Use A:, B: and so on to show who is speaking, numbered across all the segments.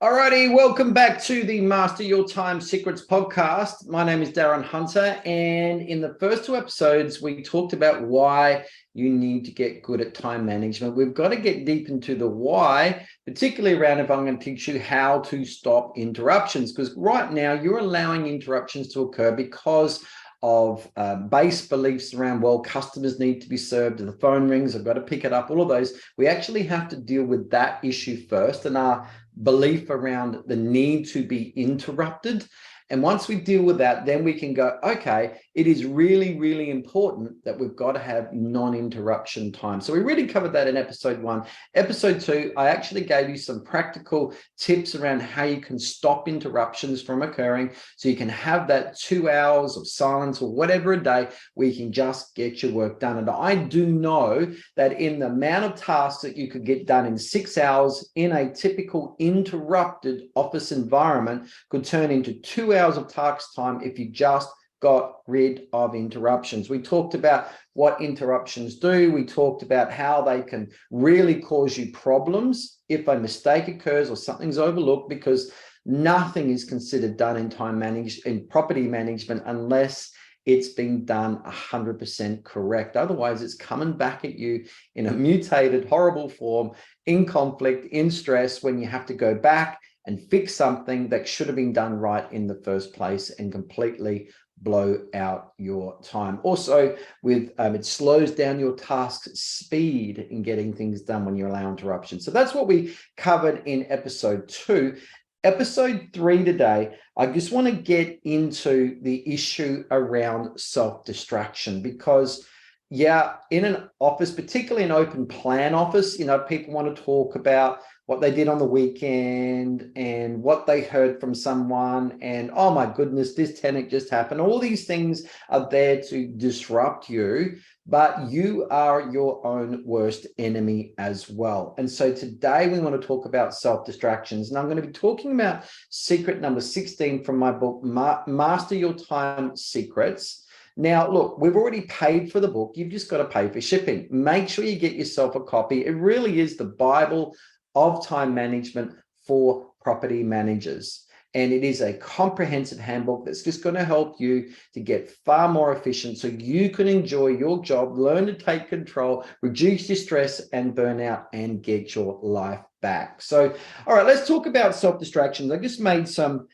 A: Alrighty, welcome back to the Master Your Time Secrets podcast. My name is Darren Hunter, and in the first two episodes, we talked about why you need to get good at time management. We've got to get deep into the why, particularly around if I'm going to teach you how to stop interruptions, because right now you're allowing interruptions to occur because of base beliefs around, well, customers need to be served, the phone rings, I've got to pick it up, all of those. We actually have to deal with that issue first and our belief around the need to be interrupted. And once we deal with that, then we can go, okay, it is really, really important that we've got to have non-interruption time. So we really covered that in episode 1. Episode 2, I actually gave you some practical tips around how you can stop interruptions from occurring so you can have that 2 hours of silence or whatever a day where you can just get your work done. And I do know that in the amount of tasks that you could get done in 6 hours in a typical interrupted office environment could turn into 2 hours of task time if you just got rid of interruptions. We talked about what interruptions do. We talked about how they can really cause you problems if a mistake occurs or something's overlooked, because nothing is considered done in property management unless it's been done 100% correct. Otherwise, it's coming back at you in a mutated, horrible form, in conflict, in stress, when you have to go back and fix something that should have been done right in the first place and completely blow out your time. Also, with it slows down your task speed in getting things done when you allow interruptions. So that's what we covered in episode 2. Episode 3 today, I just want to get into the issue around self-distraction, because in an office, particularly an open plan office, people want to talk about what they did on the weekend and what they heard from someone, and oh my goodness, this tenant just happened. All these things are there to disrupt you, but you are your own worst enemy as well. And so today we want to talk about self-distractions, and I'm going to be talking about secret number 16 from my book, Master Your Time Secrets. Now, look, we've already paid for the book. You've just got to pay for shipping. Make sure you get yourself a copy. It really is the Bible of time management for property managers. And it is a comprehensive handbook that's just going to help you to get far more efficient so you can enjoy your job, learn to take control, reduce your stress and burnout, and get your life back. So, all right, let's talk about self-distractions. I just made some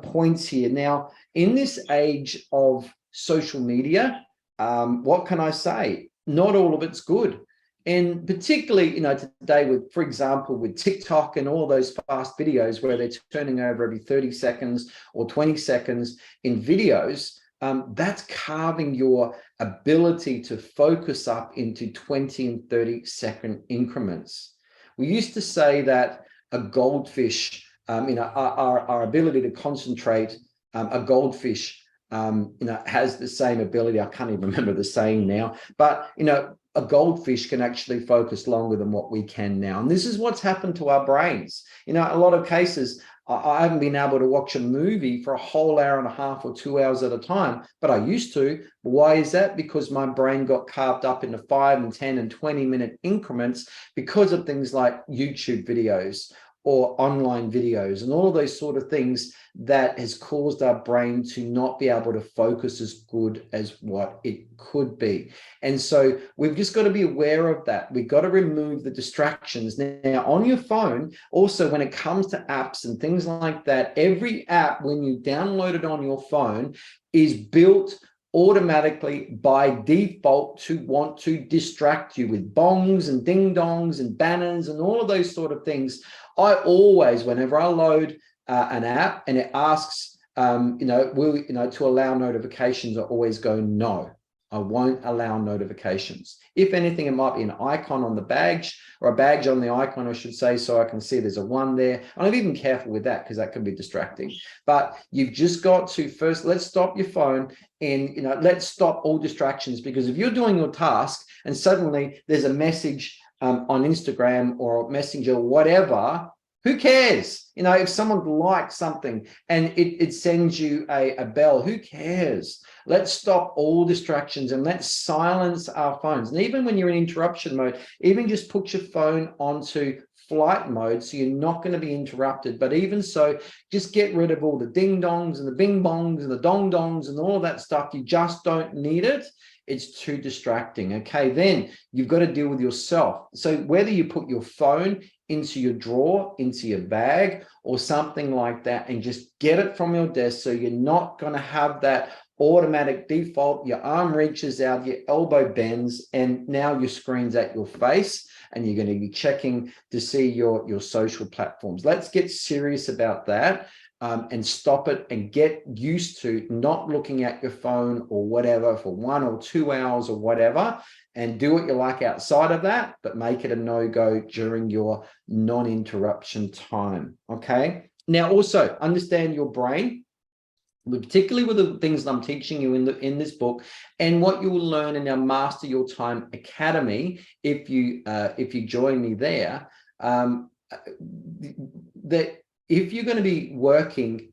A: points here. Now, in this age of social media, what can I say? Not all of it's good. And particularly, today with, for example, with TikTok and all those fast videos where they're turning over every 30 seconds or 20 seconds in videos, that's carving your ability to focus up into 20 and 30-second increments. We used to say that a goldfish, our ability to concentrate, a goldfish, has the same ability. I can't even remember the saying now, but, a goldfish can actually focus longer than what we can now. And this is what's happened to our brains. A lot of cases, I haven't been able to watch a movie for a whole hour and a half or 2 hours at a time, but I used to. Why is that? Because my brain got carved up into 5 and 10 and 20-minute increments because of things like YouTube videos or online videos and all of those sort of things that has caused our brain to not be able to focus as good as what it could be. And so we've just got to be aware of that. We've got to remove the distractions. Now, on your phone, also when it comes to apps and things like that, every app, when you download it on your phone, is built automatically by default to want to distract you with bongs and ding dongs and banners and all of those sort of things. I always, whenever I load an app and it asks, to allow notifications, I always go, no, I won't allow notifications. If anything, it might be an icon on the badge, or a badge on the icon, I should say, so I can see there's a 1 there. I'm even careful with that because that can be distracting. But you've just got to first, let's stop your phone and, let's stop all distractions, because if you're doing your task and suddenly there's a message on Instagram or Messenger or whatever, who cares? If someone likes something and it sends you a bell, who cares? Let's stop all distractions and let's silence our phones. And even when you're in interruption mode, even just put your phone onto flight mode, so you're not going to be interrupted. But even so, just get rid of all the ding dongs and the bing bongs and the dong dongs and all of that stuff. You just don't need it. It's too distracting. Okay, then you've got to deal with yourself. So whether you put your phone into your drawer, into your bag, or something like that, and just get it from your desk, so you're not going to have that automatic default. Your arm reaches out, your elbow bends, and now your screen's at your face, and you're going to be checking to see your social platforms. Let's get serious about that. And stop it and get used to not looking at your phone or whatever for 1 or 2 hours or whatever, and do what you like outside of that, but make it a no-go during your non-interruption time. Okay. Now, also understand your brain, particularly with the things that I'm teaching you in this book, and what you will learn in our Master Your Time Academy if you join me there. That if you're going to be working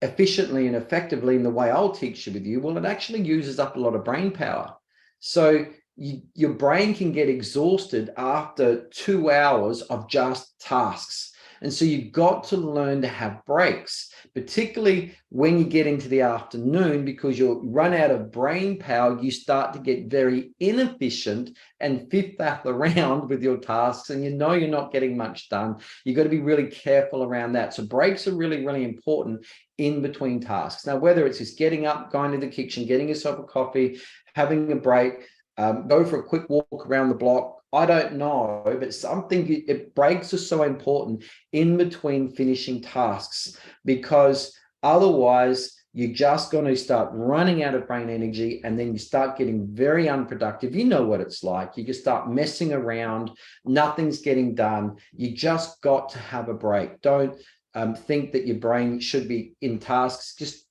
A: efficiently and effectively in the way I'll teach you with you, well, it actually uses up a lot of brain power. So your brain can get exhausted after 2 hours of just tasks. And so you've got to learn to have breaks, particularly when you get into the afternoon, because you'll run out of brain power. You start to get very inefficient and fifth-faff around with your tasks, and you know you're not getting much done. You've got to be really careful around that. So breaks are really, really important in between tasks. Now, whether it's just getting up, going to the kitchen, getting yourself a coffee, having a break, go for a quick walk around the block, I don't know, but breaks are so important in between finishing tasks, because otherwise you're just going to start running out of brain energy, and then you start getting very unproductive. You know what it's like. You just start messing around. Nothing's getting done. You just got to have a break. Don't think that your brain should be in tasks. Just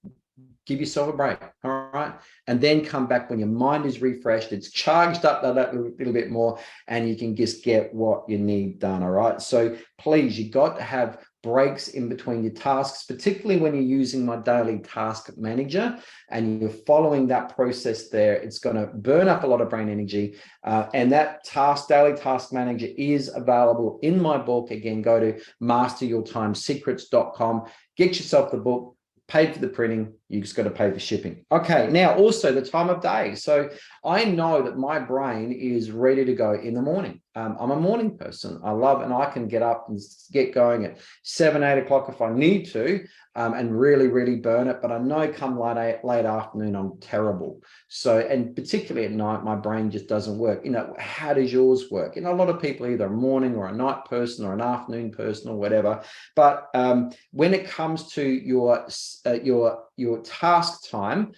A: give yourself a break, all right? And then come back when your mind is refreshed, it's charged up that little bit more, and you can just get what you need done, all right? So please, you got to have breaks in between your tasks, particularly when you're using my daily task manager and you're following that process there. It's going to burn up a lot of brain energy. And that daily task manager is available in my book. Again, go to masteryourtimesecrets.com, get yourself the book, paid for the printing, you just got to pay for shipping. Okay, now also the time of day. So I know that my brain is ready to go in the morning. I'm a morning person. I love, and I can get up and get going at 7, 8 o'clock if I need to, and really, really burn it. But I know come late afternoon, I'm terrible. So, and particularly at night, my brain just doesn't work. You know, how does yours work? You know, a lot of people are either a morning or a night person or an afternoon person or whatever. But when it comes to your task time,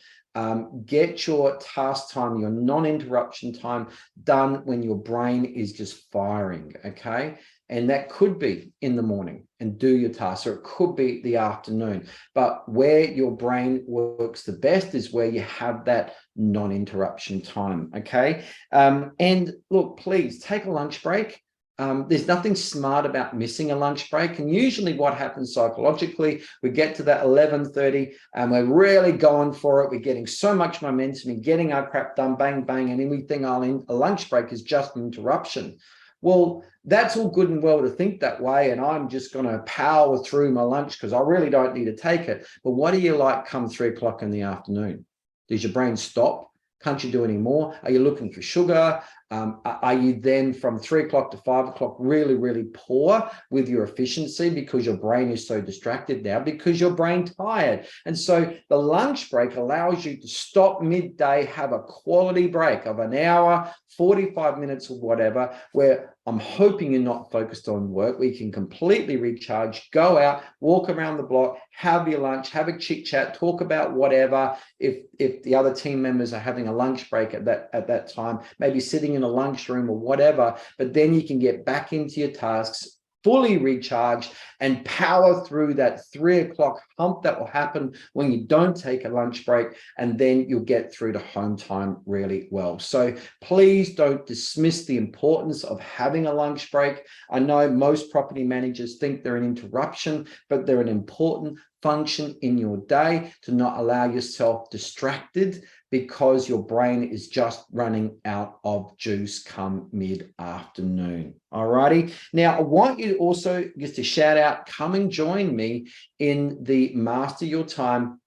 A: get your task time, your non-interruption time done when your brain is just firing, okay? And that could be in the morning and do your tasks, or it could be the afternoon. But where your brain works the best is where you have that non-interruption time, okay? And look, please take a lunch break. There's nothing smart about missing a lunch break. And usually what happens psychologically, we get to that 11:30 and we're really going for it. We're getting so much momentum and getting our crap done, bang, bang. And then we think, oh, a lunch break is just an interruption. Well, that's all good and well to think that way. And I'm just going to power through my lunch because I really don't need to take it. But what do you like come 3 o'clock in the afternoon? Does your brain stop? Can't you do any more? Are you looking for sugar? Are you then from 3 o'clock to 5 o'clock really, really poor with your efficiency because your brain is so distracted now because your brain tired? And so the lunch break allows you to stop midday, have a quality break of an hour, 45 minutes or whatever, where I'm hoping you're not focused on work. We can completely recharge, go out, walk around the block, have your lunch, have a chit chat, talk about whatever. If the other team members are having a lunch break at that time, maybe sitting in a lunchroom or whatever, but then you can get back into your tasks, fully recharged, and power through that 3 o'clock hump that will happen when you don't take a lunch break, and then you'll get through to home time really well. So please don't dismiss the importance of having a lunch break. I know most property managers think they're an interruption, but they're an important function in your day, to not allow yourself distracted because your brain is just running out of juice come mid-afternoon. All righty. Now, I want you also just to shout out, come and join me in the Master Your Time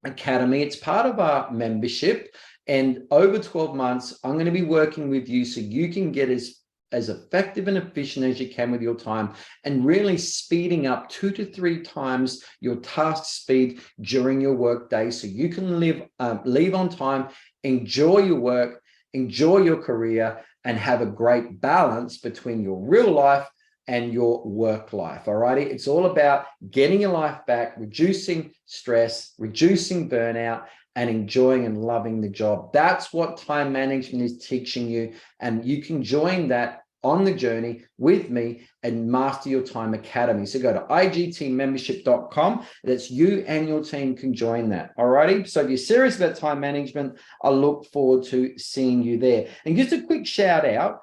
A: Academy. It's part of our membership. And over 12 months, I'm going to be working with you so you can get as effective and efficient as you can with your time, and really speeding up 2 to 3 times your task speed during your work day, so you can leave on time, enjoy your work, enjoy your career, and have a great balance between your real life and your work life. All righty. It's all about getting your life back, reducing stress, reducing burnout, and enjoying and loving the job. That's what time management is teaching you. And you can join that on the journey with me and Master Your Time Academy. So go to igtmembership.com. That's you and your team can join that. All righty. So if you're serious about time management, I look forward to seeing you there. And just a quick shout out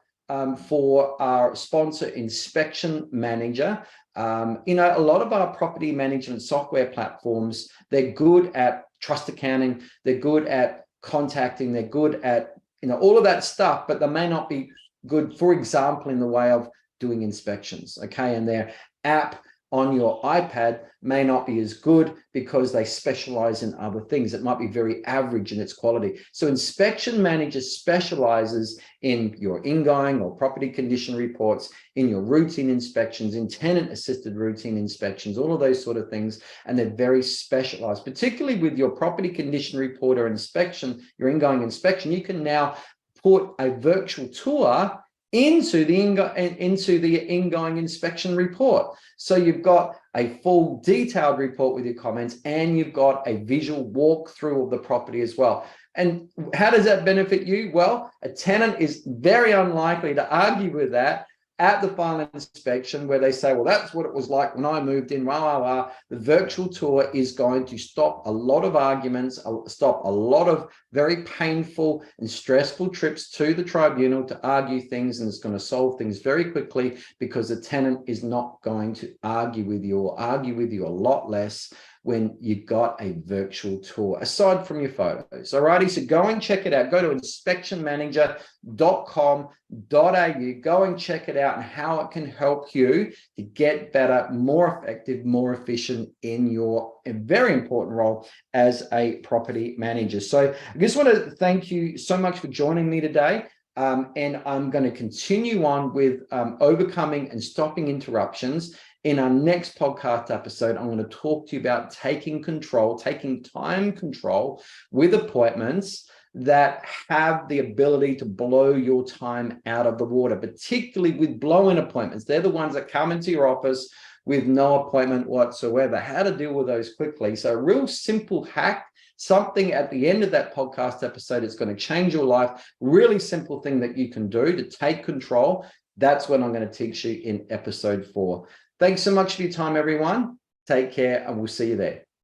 A: for our sponsor, Inspection Manager. A lot of our property management software platforms, they're good at trust accounting, they're good at contacting, they're good at all of that stuff, but they may not be good, for example, in the way of doing inspections. Okay, and their app on your iPad may not be as good because they specialize in other things. It might be very average in its quality. So Inspection Manager specializes in your ingoing or property condition reports, in your routine inspections, in tenant-assisted routine inspections, all of those sort of things. And they're very specialized, particularly with your property condition report or inspection, your ingoing inspection. You can now put a virtual tour into the ingoing inspection report. So you've got a full detailed report with your comments, and you've got a visual walkthrough of the property as well. And how does that benefit you? Well, a tenant is very unlikely to argue with that at the final inspection, where they say, well, that's what it was like when I moved in, The virtual tour is going to stop a lot of arguments, stop a lot of very painful and stressful trips to the tribunal to argue things, and it's going to solve things very quickly because the tenant is not going to argue with you, or argue with you a lot less when you've got a virtual tour, aside from your photos. All righty, so go and check it out. Go to inspectionmanager.com.au. Go and check it out and how it can help you to get better, more effective, more efficient in your very important role as a property manager. So I just want to thank you so much for joining me today. And I'm going to continue on with overcoming and stopping interruptions. In our next podcast episode, I'm going to talk to you about taking time control with appointments that have the ability to blow your time out of the water, particularly with blow-in appointments. They're the ones that come into your office with no appointment whatsoever. How to deal with those quickly. So a real simple hack, something at the end of that podcast episode is going to change your life. Really simple thing that you can do to take control. That's what I'm going to teach you in episode 4. Thanks so much for your time, everyone. Take care, and we'll see you there.